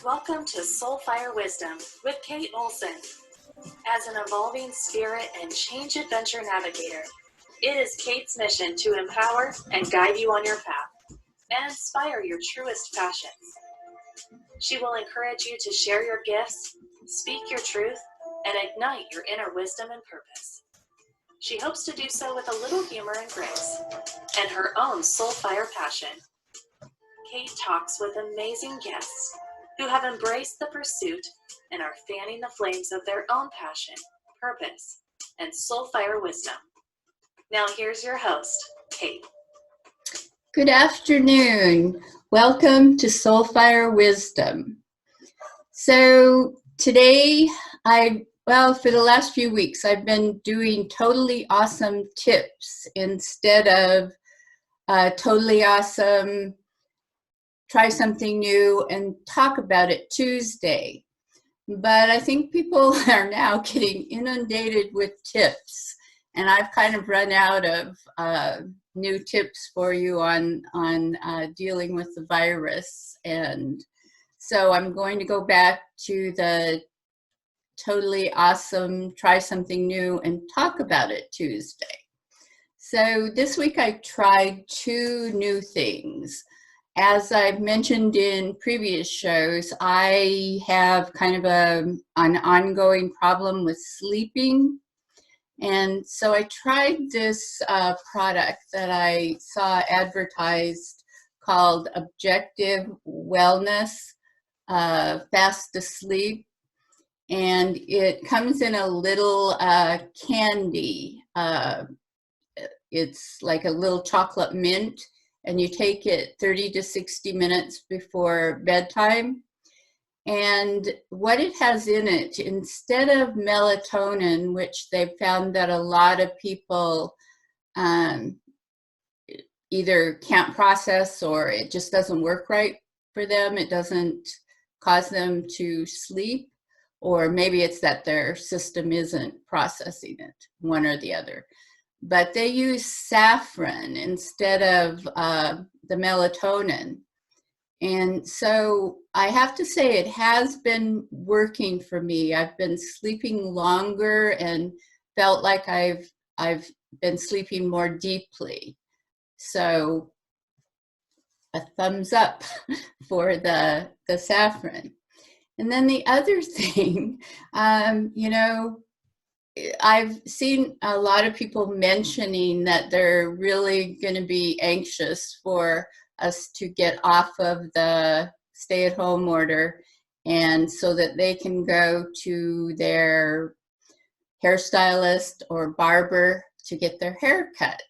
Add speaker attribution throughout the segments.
Speaker 1: Welcome to Soulfire Wisdom with Kate Olson. As an evolving spirit and change adventure navigator, it is Kate's mission to empower and guide you on your path and inspire your truest passions. She will encourage you to share your gifts, speak your truth, and ignite your inner wisdom and purpose. She hopes to do so with a little humor and grace and her own soulfire passion. Kate talks with amazing guests who have embraced the pursuit and are fanning the flames of their own passion, purpose, and soulfire wisdom. Now here's your host, Kate.
Speaker 2: Good afternoon. Welcome to Soulfire Wisdom. So today, for the last few weeks, I've been doing totally awesome tips instead of totally awesome, try something new and talk about it Tuesday. But I think people are now getting inundated with tips, and I've kind of run out of new tips for you on dealing with the virus. And so I'm going to go back to the totally awesome, try something new and talk about it Tuesday. So this week I tried two new things. As I've mentioned in previous shows, I have kind of an ongoing problem with sleeping. And so I tried this product that I saw advertised called Objective Wellness Fast Asleep. And it comes in a little candy. It's like a little chocolate mint, and you take it 30 to 60 minutes before bedtime. And what it has in it, instead of melatonin, which they've found that a lot of people either can't process or it just doesn't work right for them, it doesn't cause them to sleep, or maybe it's that their system isn't processing it, one or the other. But they use saffron instead of the melatonin. And so I have to say it has been working for me. I've been sleeping longer and felt like I've been sleeping more deeply. So a thumbs up for the saffron. And then the other thing, I've seen a lot of people mentioning that they're really going to be anxious for us to get off of the stay-at-home order, and so that they can go to their hairstylist or barber to get their hair cut,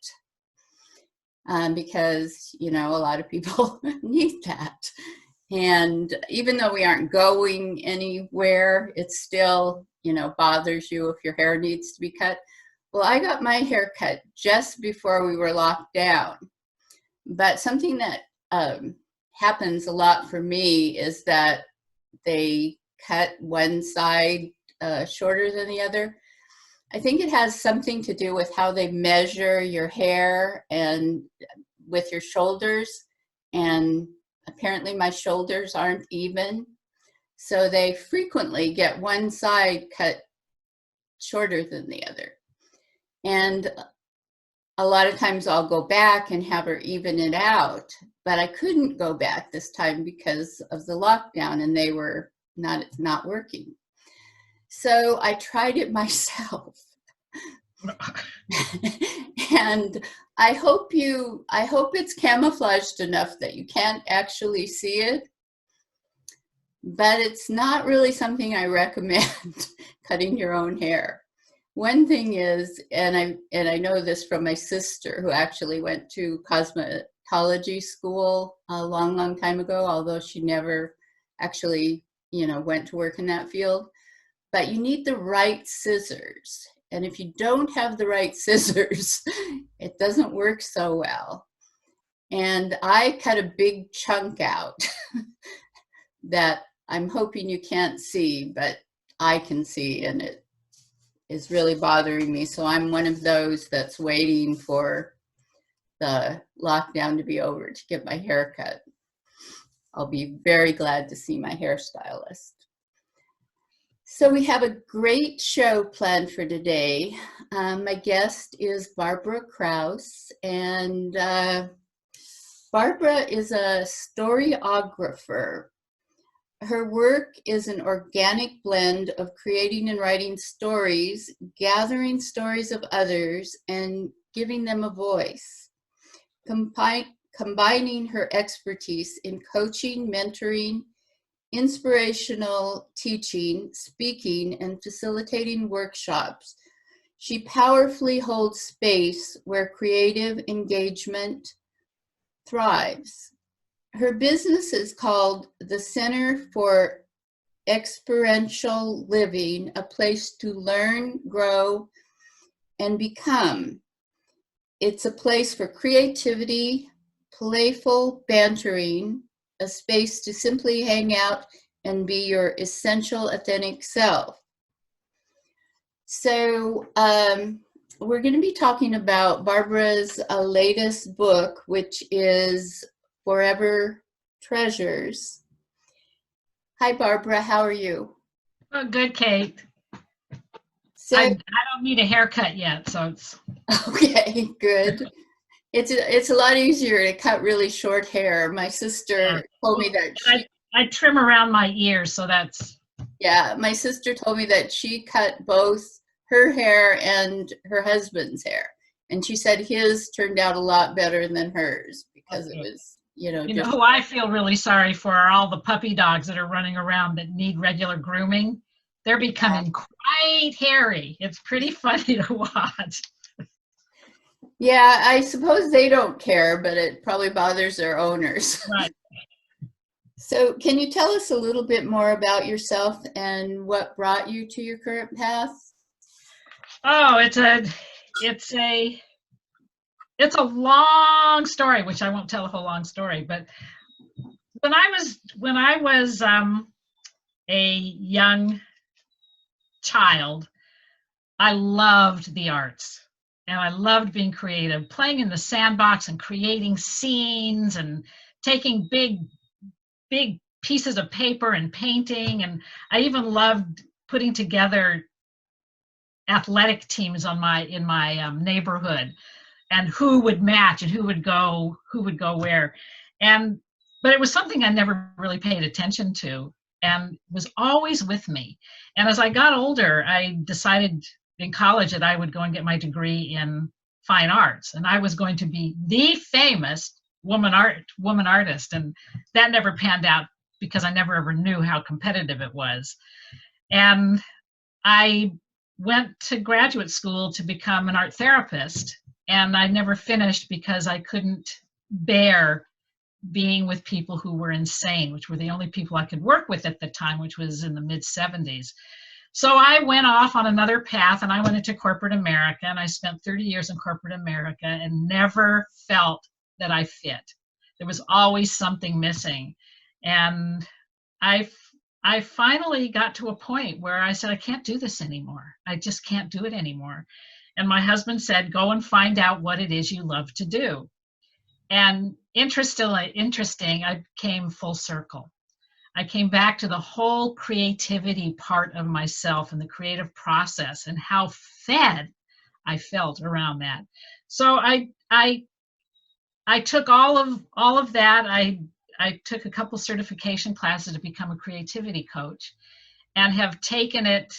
Speaker 2: because a lot of people need that. And even though we aren't going anywhere, it still bothers you if your hair needs to be cut. Well, I got my hair cut just before we were locked down. But something that happens a lot for me is that they cut one side shorter than the other. I think it has something to do with how they measure your hair and with your shoulders. And apparently my shoulders aren't even. So they frequently get one side cut shorter than the other. And a lot of times I'll go back and have her even it out, but I couldn't go back this time because of the lockdown and they were not working. So I tried it myself. And I hope it's camouflaged enough that you can't actually see it, but it's not really something I recommend, cutting your own hair. One thing is, and I know this from my sister, who actually went to cosmetology school a long time ago, although she never actually, went to work in that field. But you need the right scissors. And if you don't have the right scissors, it doesn't work so well. And I cut a big chunk out that I'm hoping you can't see, but I can see, and it is really bothering me. So I'm one of those that's waiting for the lockdown to be over to get my hair cut. I'll be very glad to see my hairstylist. So we have a great show planned for today. My guest is Barbara Krauss, and Barbara is a storyographer. Her work is an organic blend of creating and writing stories, gathering stories of others, and giving them a voice. Combining her expertise in coaching, mentoring, inspirational teaching, speaking, and facilitating workshops, she powerfully holds space where creative engagement thrives. Her business is called the Center for Experiential Living, a place to learn, grow, and become. It's a place for creativity, playful bantering, a space to simply hang out and be your essential, authentic self. So we're going to be talking about Barbara's latest book, which is Forever Treasures. Hi, Barbara. How are you?
Speaker 3: Oh, good, Kate.
Speaker 2: So,
Speaker 3: I don't need a haircut yet, so it's
Speaker 2: okay, good. It's a lot easier to cut really short hair. My sister told me that
Speaker 3: I trim around my ears, so that's
Speaker 2: my sister told me that she cut both her hair and her husband's hair, and she said his turned out a lot better than hers because it was,
Speaker 3: who I feel really sorry for are all the puppy dogs that are running around that need regular grooming. They're becoming quite hairy. It's pretty funny to watch.
Speaker 2: Yeah, I suppose they don't care, but it probably bothers their owners.
Speaker 3: Right.
Speaker 2: So can you tell us a little bit more about yourself and what brought you to your current path?
Speaker 3: Oh, it's a long story, which I won't tell a whole long story, but when I was a young child, I loved the arts and I loved being creative, playing in the sandbox and creating scenes and taking big pieces of paper and painting. And I even loved putting together athletic teams in my neighborhood, and who would match and who would go where. But it was something I never really paid attention to and was always with me. And as I got older, I decided in college that I would go and get my degree in fine arts, and I was going to be the famous woman artist. And that never panned out because I never ever knew how competitive it was. And I went to graduate school to become an art therapist, and I never finished because I couldn't bear being with people who were insane, which were the only people I could work with at the time, which was in the mid-70s. So I went off on another path, and I went into corporate America, and I spent 30 years in corporate America and never felt that I fit. There was always something missing. And I finally got to a point where I said, I can't do this anymore. I just can't do it anymore. And my husband said, go and find out what it is you love to do. And interesting, I came full circle. I came back to the whole creativity part of myself and the creative process and how fed I felt around that. So I took all of that. I took a couple certification classes to become a creativity coach and have taken it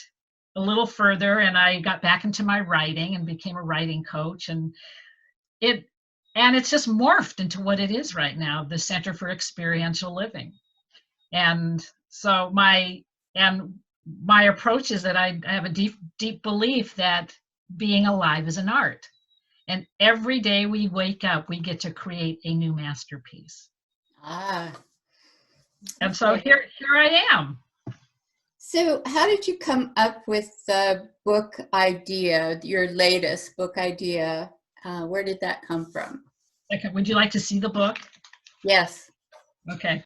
Speaker 3: a little further, and I got back into my writing and became a writing coach, and it's just morphed into what it is right now, the Center for Experiential Living. And so my approach is that I have a deep belief that being alive is an art, and every day we wake up we get to create a new masterpiece. And so here I am.
Speaker 2: So how did you come up with the book idea, your latest book idea? Where did that come from?
Speaker 3: Okay, would you like to see the book?
Speaker 2: Yes.
Speaker 3: Okay.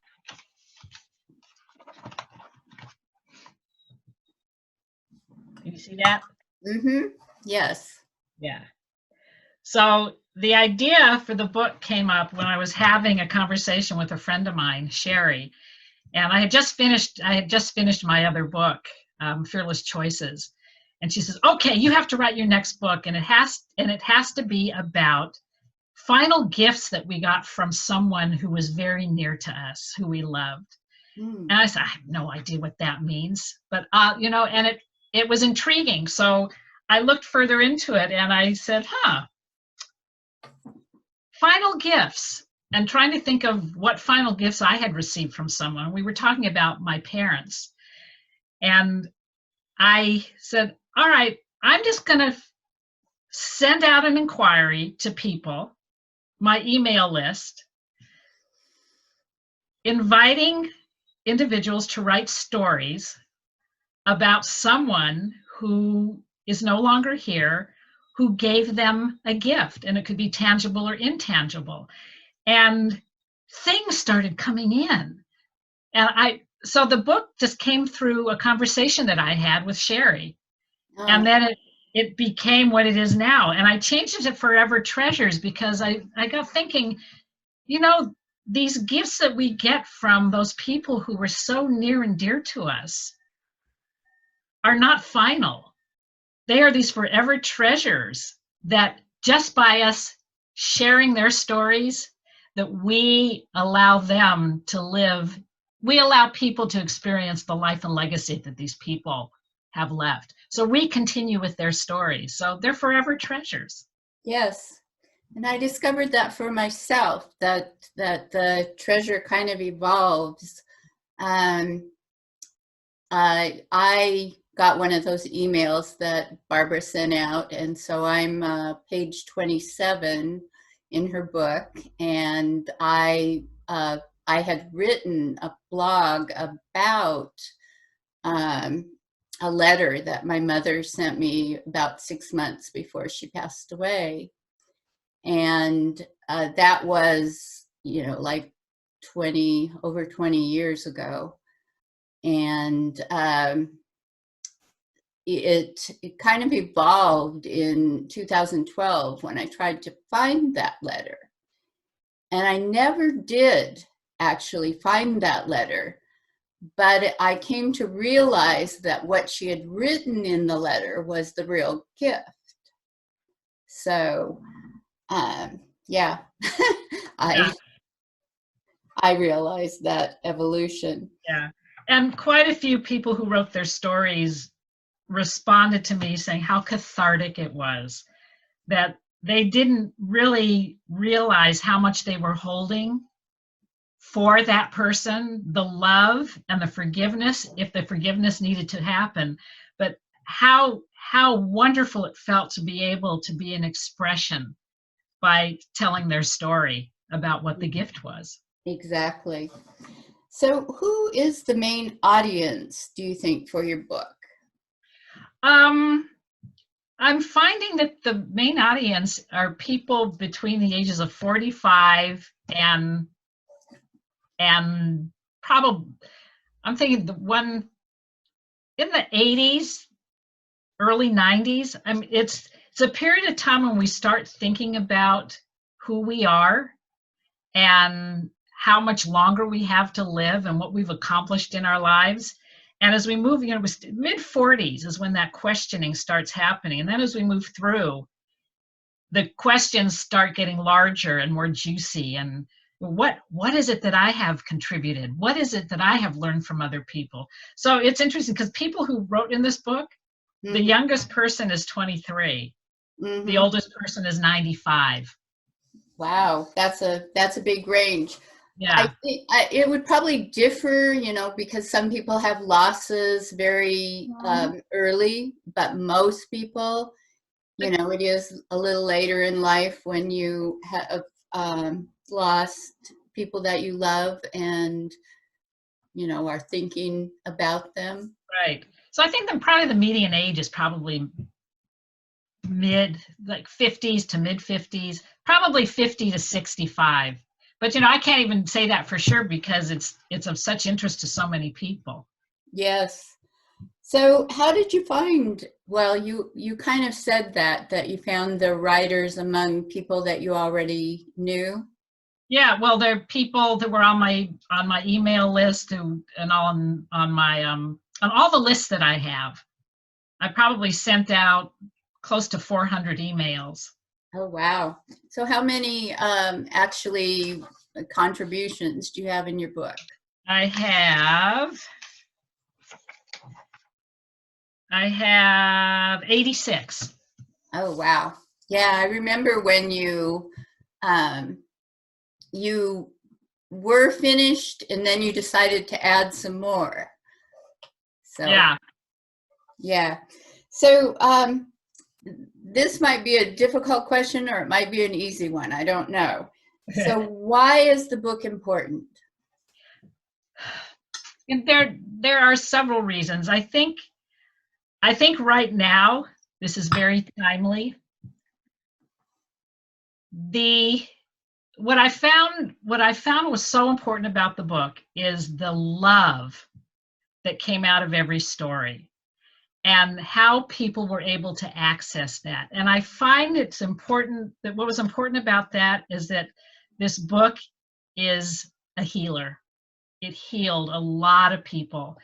Speaker 3: Can you see that?
Speaker 2: Mm-hmm. Yes.
Speaker 3: Yeah. So the idea for the book came up when I was having a conversation with a friend of mine, Sherry, and I had just finished my other book, Fearless Choices. And she says, "Okay, you have to write your next book, and it has to be about final gifts that we got from someone who was very near to us, who we loved."
Speaker 2: Mm.
Speaker 3: And I said, "I have no idea what that means," but and it was intriguing. So I looked further into it, and I said, final gifts, and trying to think of what final gifts I had received from someone. We were talking about my parents, and I said, all right, I'm just going to send out an inquiry to people, my email list, inviting individuals to write stories about someone who is no longer here, who gave them a gift, and it could be tangible or intangible. And things started coming in. And so the book just came through a conversation that I had with Sherry.
Speaker 2: Oh.
Speaker 3: And then it became what it is now. And I changed it to Forever Treasures because I got thinking, these gifts that we get from those people who were so near and dear to us are not final. They are these forever treasures that just by us sharing their stories, that we allow them to live, we allow people to experience the life and legacy that these people have left. So we continue with their stories. So they're forever treasures.
Speaker 2: Yes. And I discovered that for myself, that the treasure kind of evolves. I got one of those emails that Barbara sent out, and so I'm page 27 in her book, and I had written a blog about a letter that my mother sent me about 6 months before she passed away. And that was, like over 20 years ago. And it kind of evolved in 2012 when I tried to find that letter. And I never did actually find that letter, but I came to realize that what she had written in the letter was the real gift. So, yeah, I realized that evolution.
Speaker 3: Yeah. And quite a few people who wrote their stories responded to me saying how cathartic it was, that they didn't really realize how much they were holding for that person, the love and the forgiveness, if the forgiveness needed to happen, but how wonderful it felt to be able to be an expression by telling their story about what the gift was.
Speaker 2: Exactly. So who is the main audience, do you think, for your book?
Speaker 3: I'm finding that the main audience are people between the ages of 45 and probably, I'm thinking the one in the 80s, early 90s. I mean, it's a period of time when we start thinking about who we are and how much longer we have to live and what we've accomplished in our lives. And as we move, mid 40s is when that questioning starts happening. And then as we move through, the questions start getting larger and more juicy. And what is it that I have contributed? What is it that I have learned from other people? So it's interesting because people who wrote in this book, the youngest person is 23. The oldest person is 95.
Speaker 2: Wow, that's a big range.
Speaker 3: Yeah.
Speaker 2: I think it would probably differ, because some people have losses very early, but most people, it is a little later in life when you have lost people that you love and, are thinking about them.
Speaker 3: Right. So I think probably the median age is probably mid, like 50s to mid 50s, probably 50 to 65. But I can't even say that for sure because it's of such interest to so many people.
Speaker 2: Yes. So how did you find, well, you kind of said that you found the writers among people that you already knew?
Speaker 3: Yeah, well, there are people that were on my email list and on my on all the lists that I have. I probably sent out close to 400 emails.
Speaker 2: Oh, wow. So how many actually contributions do you have in your book?
Speaker 3: I have 86.
Speaker 2: Oh, wow. Yeah, I remember when you were finished and then you decided to add some more. So
Speaker 3: Yeah.
Speaker 2: yeah. So this might be a difficult question or it might be an easy one. I don't know. So why is the book important?
Speaker 3: And there are several reasons. I think right now this is very timely. What I found was so important about the book is the love that came out of every story and how people were able to access that. And I find it's important that what was important about that is that this book is a healer. It healed a lot of people.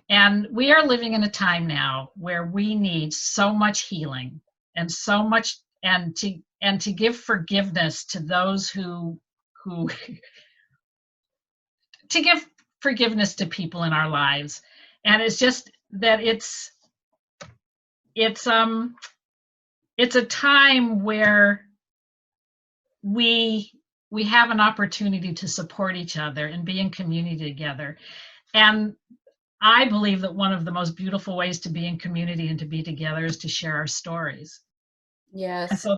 Speaker 3: And we are living in a time now where we need so much healing and so much, and to give forgiveness to those who to give forgiveness to people in our lives. And it's just that it's a time where we have an opportunity to support each other and be in community together. And I believe that one of the most beautiful ways to be in community and to be together is to share our stories.
Speaker 2: Yes.
Speaker 3: And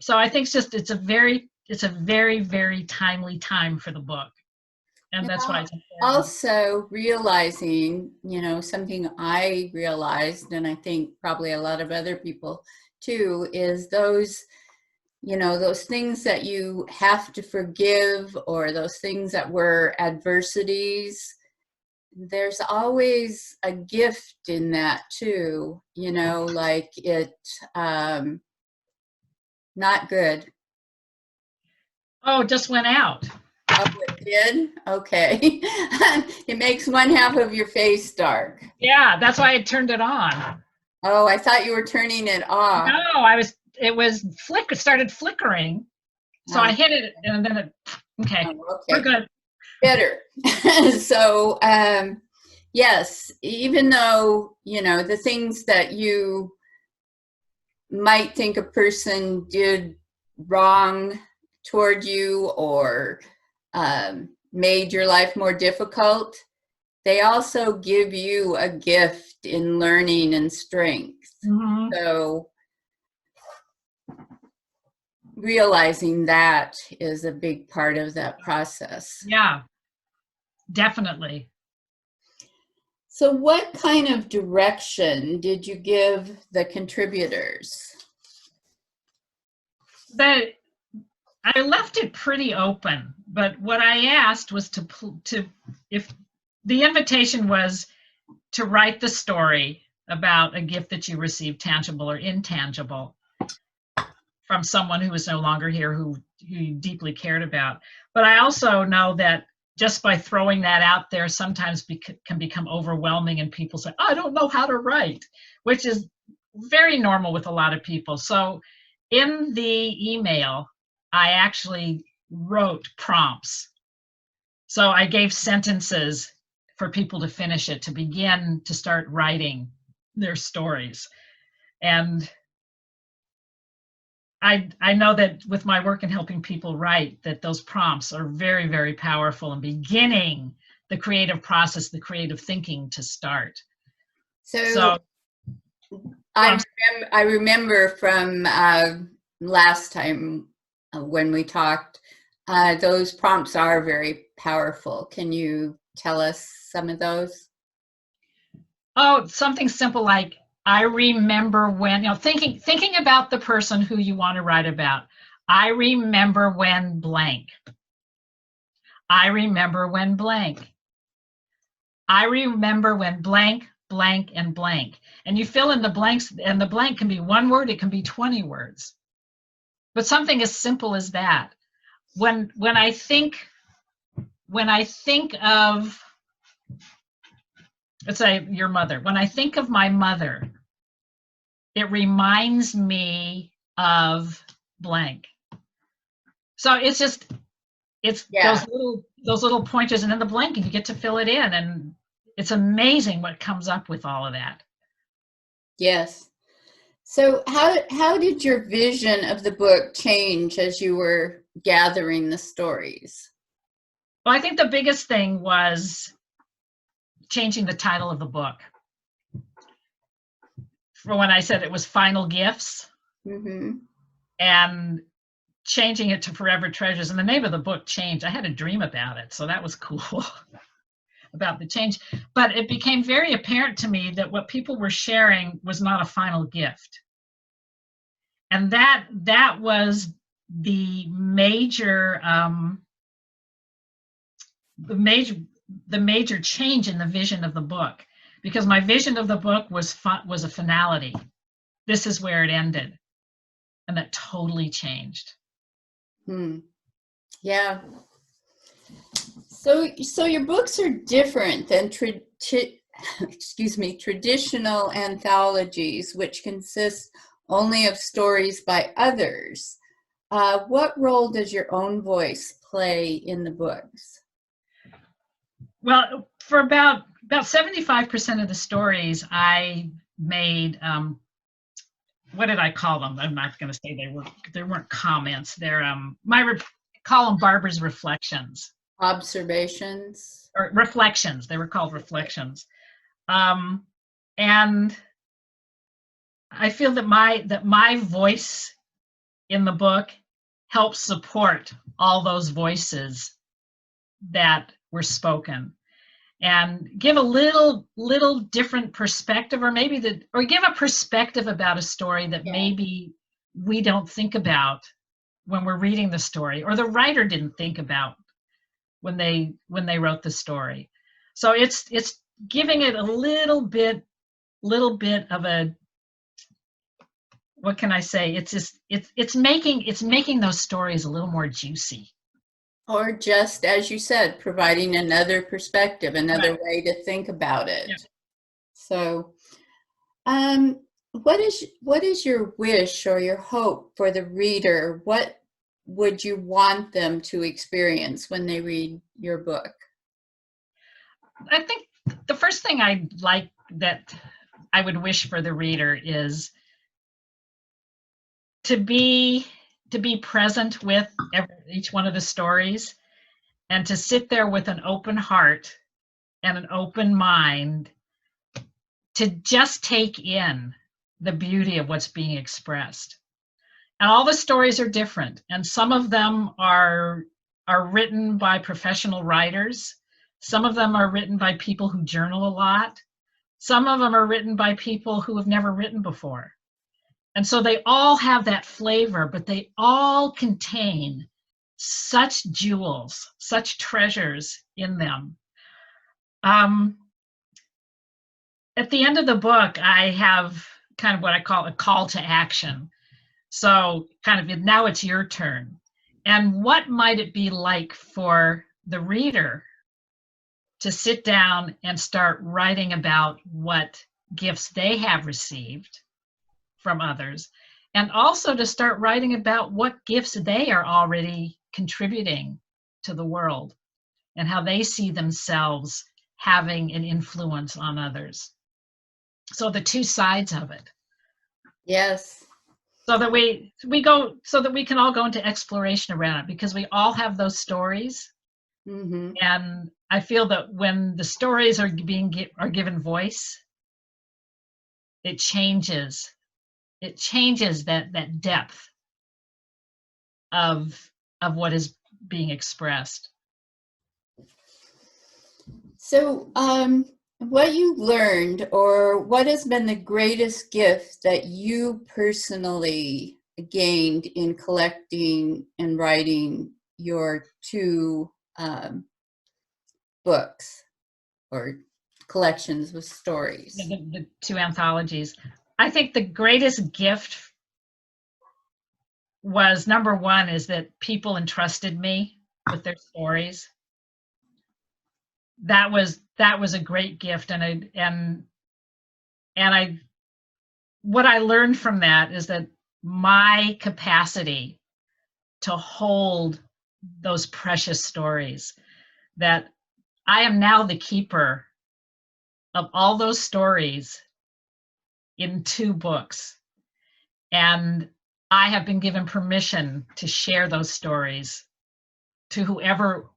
Speaker 3: so I think it's a very, very timely time for the book. And that's why it's important.
Speaker 2: Also realizing, something I realized, and I think probably a lot of other people too, is those things that you have to forgive or those things that were adversities, there's always a gift in that too, like it, not good.
Speaker 3: Oh, it just went out.
Speaker 2: Oh, it did? Okay. It makes one half of your face dark.
Speaker 3: Yeah, that's why I turned it on.
Speaker 2: Oh, I thought you were turning it off.
Speaker 3: No, it started flickering. So I hit it and then okay. We're good.
Speaker 2: Better. So, yes, even though, the things that you might think a person did wrong toward you or made your life more difficult, they also give you a gift in learning and strength.
Speaker 3: Mm-hmm.
Speaker 2: So realizing that is a big part of that process.
Speaker 3: Yeah, definitely.
Speaker 2: So what kind of direction did you give the contributors?
Speaker 3: I left it pretty open, but what I asked was if the invitation was to write the story about a gift that you received, tangible or intangible, from someone who is no longer here, who you deeply cared about. But I also know that just by throwing that out there sometimes can become overwhelming and people say, I don't know how to write, which is very normal with a lot of people. So in the email, I actually wrote prompts. So I gave sentences for people to finish it, to begin to start writing their stories. And I know that with my work in helping people write, that those prompts are very, very powerful in beginning the creative process, the creative thinking to start.
Speaker 2: So I remember from last time when we talked, those prompts are very powerful. Can you tell us some of those?
Speaker 3: Oh, something simple like, I remember when, thinking about the person who you want to write about. I remember when blank. I remember when blank. I remember when blank blank and blank. And you fill in the blanks, and the blank can be 1 word, it can be 20 words. But something as simple as that. When I think of, let's say your mother, when I think of my mother, it reminds me of blank. So it's
Speaker 2: Yeah.
Speaker 3: those little pointers, and then the blank, and you get to fill it in, and it's amazing what comes up with all of that.
Speaker 2: Yes. So how did your vision of the book change as you were gathering the stories?
Speaker 3: Well, I think the biggest thing was changing the title of the book. For when I said it was Final Gifts,
Speaker 2: Mm-hmm.
Speaker 3: and changing it to Forever Treasures, and the name of the book changed. I had a dream about it, so that was cool. About the change. But it became very apparent to me that what people were sharing was not a final gift. And that was the major change in the vision of the book, because my vision of the book was a finality. This is where it ended, and that totally changed.
Speaker 2: Yeah. So your books are different than traditional anthologies, which consist only of stories by others. What role does your own voice play in the books?
Speaker 3: Well, for about 75% of the stories, I made, what did I call them? I'm not going to say they weren't comments. They're call them Barbara's reflections.
Speaker 2: Observations?
Speaker 3: Or reflections. They were called reflections. And I feel that my voice in the book helps support all those voices that were spoken, and give a little different perspective, or give a perspective about a story that maybe we don't think about when we're reading the story, or the writer didn't think about when they wrote the story. So it's giving it a little bit of a, what can I say? It's making those stories a little more juicy.
Speaker 2: Or just, as you said, providing another perspective, another way to think about it. Yeah. So, what is your wish or your hope for the reader? What would you want them to experience when they read your book?
Speaker 3: I think the first thing I'd like that I would wish for the reader is to be present with each one of the stories, and to sit there with an open heart and an open mind to just take in the beauty of what's being expressed. And all the stories are different, and some of them are written by professional writers. Some of them are written by people who journal a lot. Some of them are written by people who have never written before. And so they all have that flavor, but they all contain such jewels, such treasures in them. At the end of the book, I have kind of what I call a call to action. So kind of, now it's your turn. And what might it be like for the reader to sit down and start writing about what gifts they have received from others, and also to start writing about what gifts they are already contributing to the world, and how they see themselves having an influence on others. So the two sides of it.
Speaker 2: Yes.
Speaker 3: So that we can all go into exploration around it, because we all have those stories.
Speaker 2: Mm-hmm.
Speaker 3: And I feel that when the stories are given voice, it changes that depth of what is being expressed.
Speaker 2: So, what you learned, or what has been the greatest gift that you personally gained in collecting and writing your two books, or collections with stories.
Speaker 3: The two anthologies. I think the greatest gift was, number one, is that people entrusted me with their stories. That was a great gift, and what I learned from that is that my capacity to hold those precious stories, that I am now the keeper of all those stories in 2 books, and I have been given permission to share those stories to whoever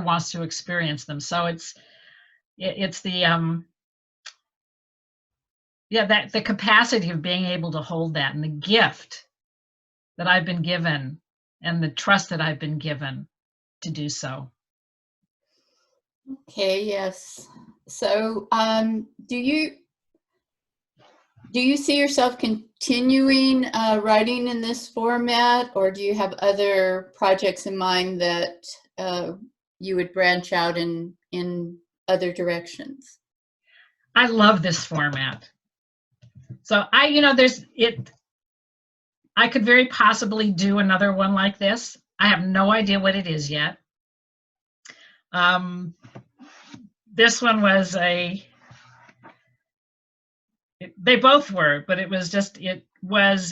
Speaker 3: wants to experience them. So it's the that the capacity of being able to hold that, and the gift that I've been given, and the trust that I've been given to do so.
Speaker 2: Okay, yes. So do you see yourself continuing writing in this format, or do you have other projects in mind that you would branch out in other directions?
Speaker 3: I love this format. So I could very possibly do another one like this. I have no idea what it is yet. This one was they both were, but it was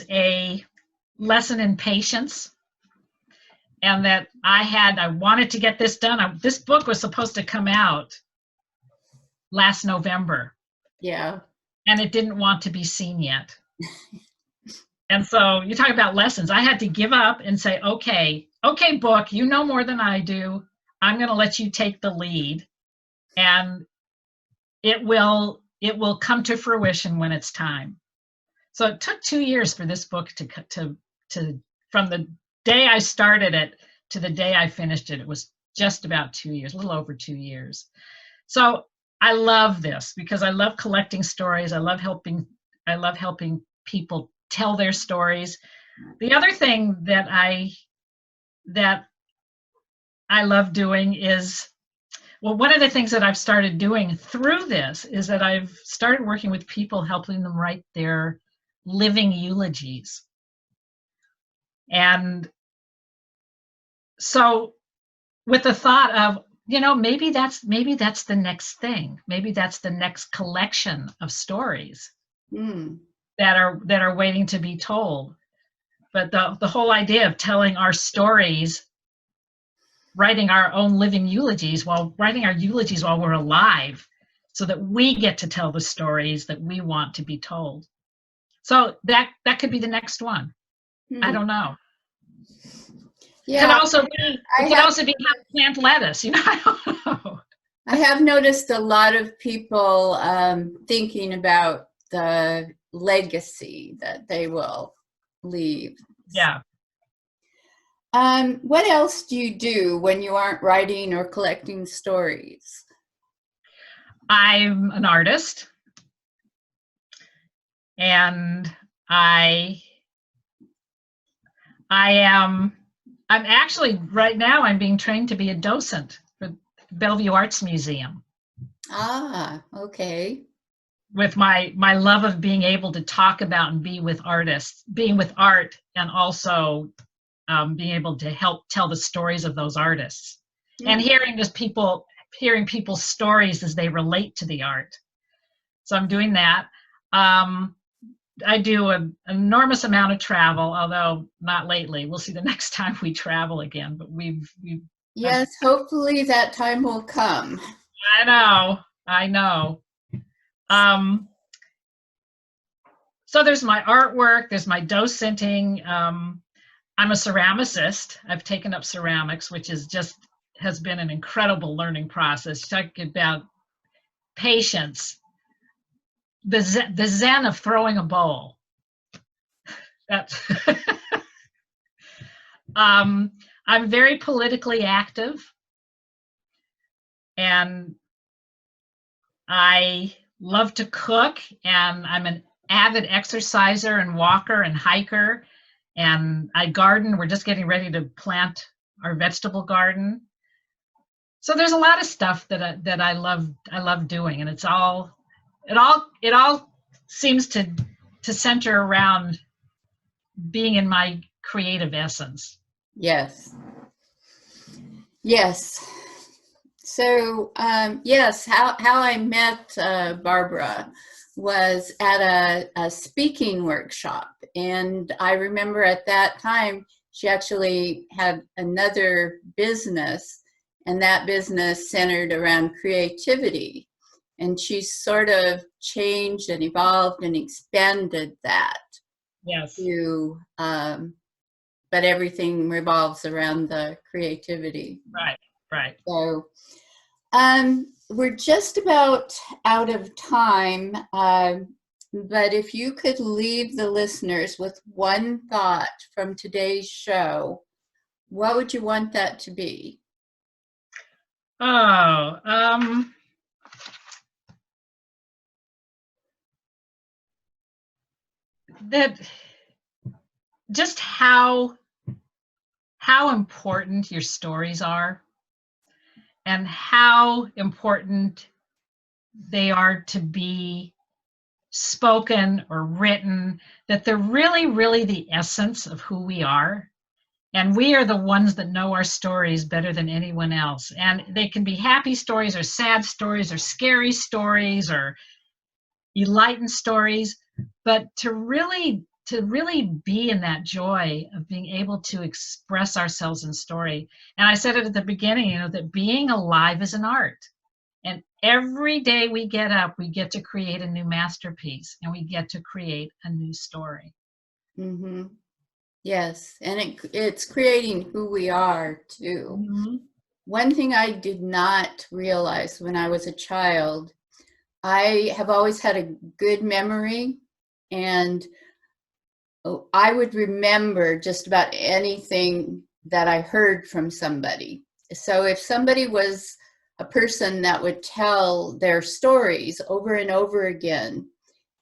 Speaker 3: a lesson in patience, and that I wanted to get this done. This book was supposed to come out last November.
Speaker 2: Yeah.
Speaker 3: And it didn't want to be seen yet. And so you talk about lessons. I had to give up and say, okay, book, you know more than I do. I'm going to let you take the lead, and it will come to fruition when it's time. So it took 2 years for this book to from the day I started it to the day I finished it. It was just about 2 years, a little over 2 years. So I love this because I love collecting stories. I love helping people tell their stories. The other thing that I love doing is, well, one of the things that I've started doing through this is that I've started working with people, helping them write their living eulogies. And so with the thought of, maybe that's the next thing. Maybe that's the next collection of stories that are waiting to be told. But the whole idea of telling our stories, writing our own living eulogies, while we're alive, so that we get to tell the stories that we want to be told. So that could be the next one. I don't know. Yeah, it could also be how to plant lettuce. I don't know.
Speaker 2: I have noticed a lot of people thinking about the legacy that they will leave.
Speaker 3: Yeah.
Speaker 2: What else do you do when you aren't writing or collecting stories?
Speaker 3: I'm an artist, and I'm actually, right now, I'm being trained to be a docent for Bellevue Arts Museum.
Speaker 2: Ah, okay.
Speaker 3: With my love of being able to talk about and be with artists, being with art, and also being able to help tell the stories of those artists, and hearing people's stories as they relate to the art. So I'm doing that. I do an enormous amount of travel, although not lately. We'll see the next time we travel again, but
Speaker 2: yes, hopefully that time will come.
Speaker 3: I know. So there's my artwork, there's my docenting. I'm a ceramicist. I've taken up ceramics, which has been an incredible learning process. Talk about patience, the zen of throwing a bowl. That's I'm very politically active, and I love to cook, and I'm an avid exerciser and walker and hiker, and I garden. We're just getting ready to plant our vegetable garden. So there's a lot of stuff that I love doing, and it all seems to center around being in my creative essence.
Speaker 2: Yes. Yes. So, yes, how I met Barbara was at a speaking workshop. And I remember at that time, she actually had another business, and that business centered around creativity. And she sort of changed and evolved and expanded that
Speaker 3: Yes.
Speaker 2: to, but everything revolves around the creativity.
Speaker 3: Right.
Speaker 2: So, we're just about out of time, but if you could leave the listeners with one thought from today's show, what would you want that to be?
Speaker 3: Oh, that just how important your stories are, and how important they are to be spoken or written, that they're really, really the essence of who we are. And we are the ones that know our stories better than anyone else. And they can be happy stories or sad stories or scary stories or enlightened stories, but to really be in that joy of being able to express ourselves in story. And I said it at the beginning, that being alive is an art. And every day we get up, we get to create a new masterpiece, and we get to create a new story.
Speaker 2: Mm-hmm. Yes, and it's creating who we are too.
Speaker 3: Mm-hmm.
Speaker 2: One thing I did not realize when I was a child, I have always had a good memory, and I would remember just about anything that I heard from somebody. So if somebody was a person that would tell their stories over and over again,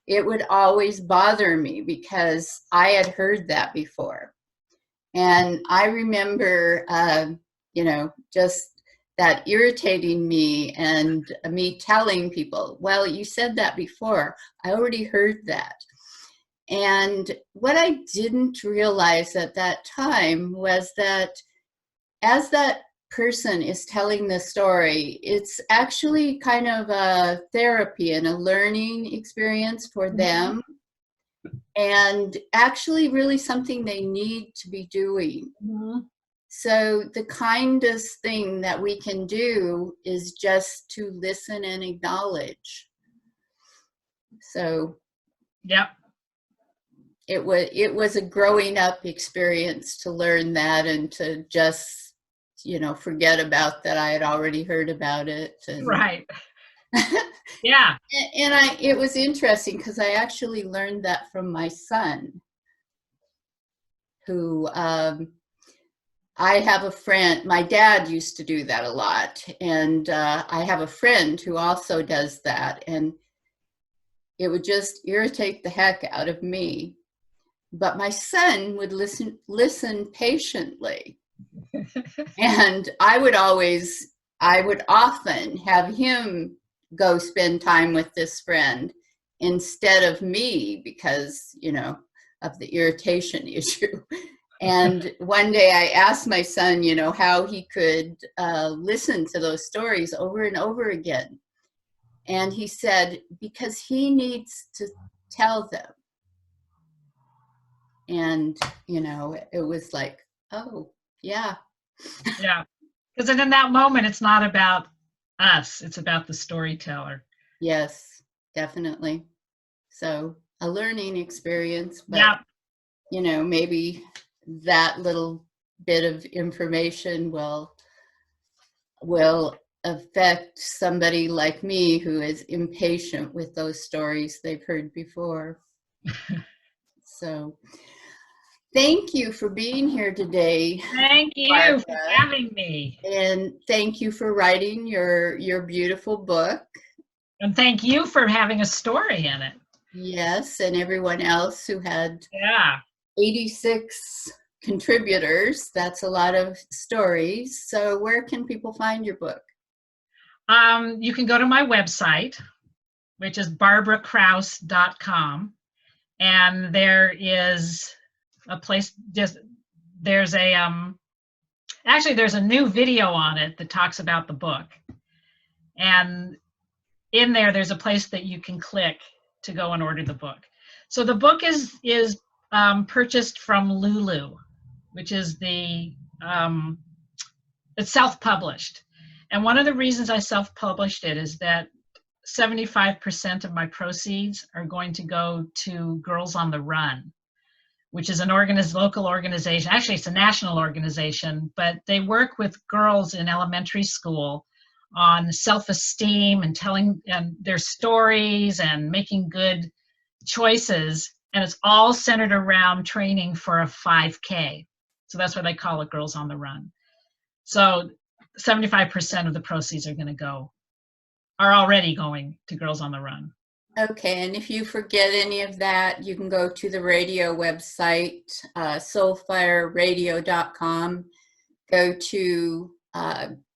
Speaker 2: it would always bother me because I had heard that before. And I remember, just that irritating me, and me telling people, well, you said that before. I already heard that. And what I didn't realize at that time was that as that person is telling the story, it's actually kind of a therapy and a learning experience for them, and actually really something they need to be doing.
Speaker 3: Mm-hmm.
Speaker 2: So the kindest thing that we can do is just to listen and acknowledge. So
Speaker 3: Yep.
Speaker 2: it was a growing up experience to learn that, and to just, forget about that I had already heard about it. And
Speaker 3: Right. Yeah.
Speaker 2: and it was interesting because I actually learned that from my son, who I have a friend. My dad used to do that a lot, and I have a friend who also does that, and it would just irritate the heck out of me. But my son would listen patiently. And I would often have him go spend time with this friend instead of me because, of the irritation issue. And one day I asked my son, how he could listen to those stories over and over again. And he said, because he needs to tell them. And, it was like, oh, yeah.
Speaker 3: Yeah. Because in that moment, it's not about us, it's about the storyteller.
Speaker 2: Yes, definitely. So a learning experience, but, maybe that little bit of information will affect somebody like me who is impatient with those stories they've heard before. So thank you for being here today.
Speaker 3: Thank you
Speaker 2: Barbara,
Speaker 3: for having me.
Speaker 2: and thank you for writing your beautiful book.
Speaker 3: And thank you for having a story in it.
Speaker 2: Yes, and everyone else who had 86 contributors. That's a lot of stories. So where can people find your book?
Speaker 3: You can go to my website, which is barbarakrauss.com. And there is a place, there's a, actually there's a new video on it that talks about the book. And in there's a place that you can click to go and order the book. So the book is purchased from Lulu, which is it's self-published. And one of the reasons I self-published it is that 75% of my proceeds are going to go to Girls on the Run, which is an local organization. Actually, it's a national organization, but they work with girls in elementary school on self-esteem and telling their stories and making good choices. And it's all centered around training for a 5K. So that's why they call it Girls on the Run. So 75% of the proceeds are already going to Girls on the Run.
Speaker 2: Okay, and if you forget any of that, you can go to the radio website, soulfireradio.com, go to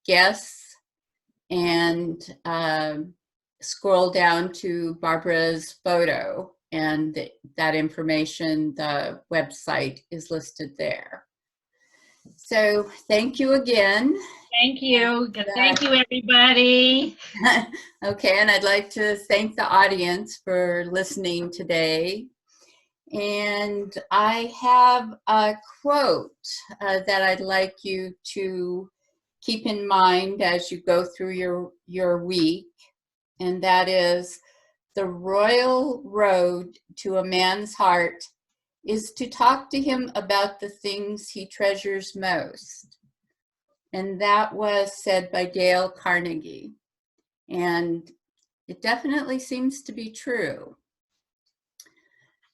Speaker 2: guests, and scroll down to Barbara's photo, and that information, the website is listed there. So thank you again.
Speaker 3: Thank you. Thank you, everybody.
Speaker 2: Okay, and I'd like to thank the audience for listening today. And I have a quote that I'd like you to keep in mind as you go through your week. And that is, the royal road to a man's heart is to talk to him about the things he treasures most. And that was said by Dale Carnegie. And it definitely seems to be true.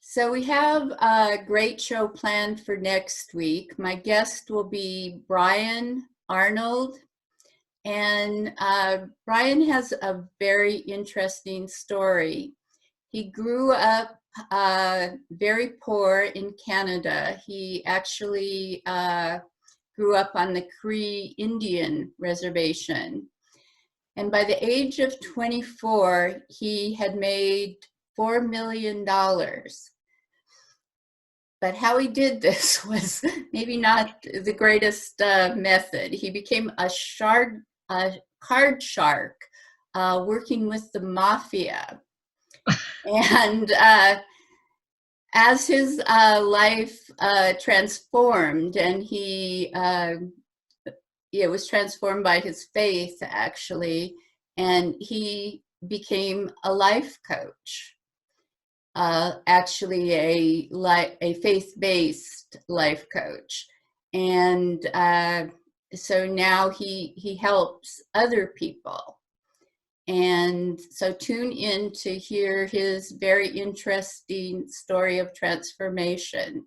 Speaker 2: So we have a great show planned for next week. My guest will be Brian Arnold. And Brian has a very interesting story. He grew up very poor in Canada. He actually grew up on the Cree Indian reservation. And by the age of 24, he had made $4 million. But how he did this was maybe not the greatest method. He became a card shark working with the mafia. And as his life transformed, and it was transformed by his faith, actually, and he became a life coach, actually a faith-based life coach. And so now he helps other people. And so tune in to hear his very interesting story of transformation.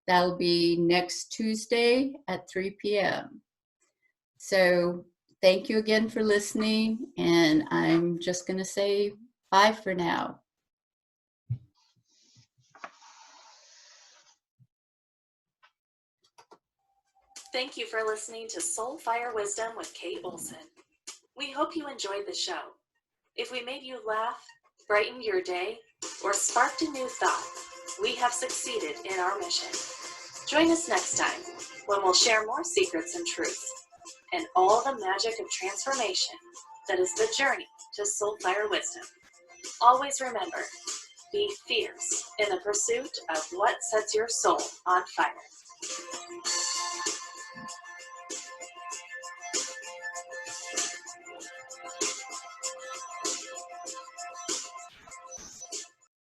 Speaker 2: That'll be next Tuesday at 3 p.m. So thank you again for listening, and I'm just going to say bye for now.
Speaker 1: Thank you for listening to Soul Fire Wisdom with Kate Olson. We hope you enjoyed the show. If we made you laugh, brightened your day, or sparked a new thought, we have succeeded in our mission. Join us next time when we'll share more secrets and truths and all the magic of transformation that is the journey to Soul Fire Wisdom. Always remember, be fierce in the pursuit of what sets your soul on fire.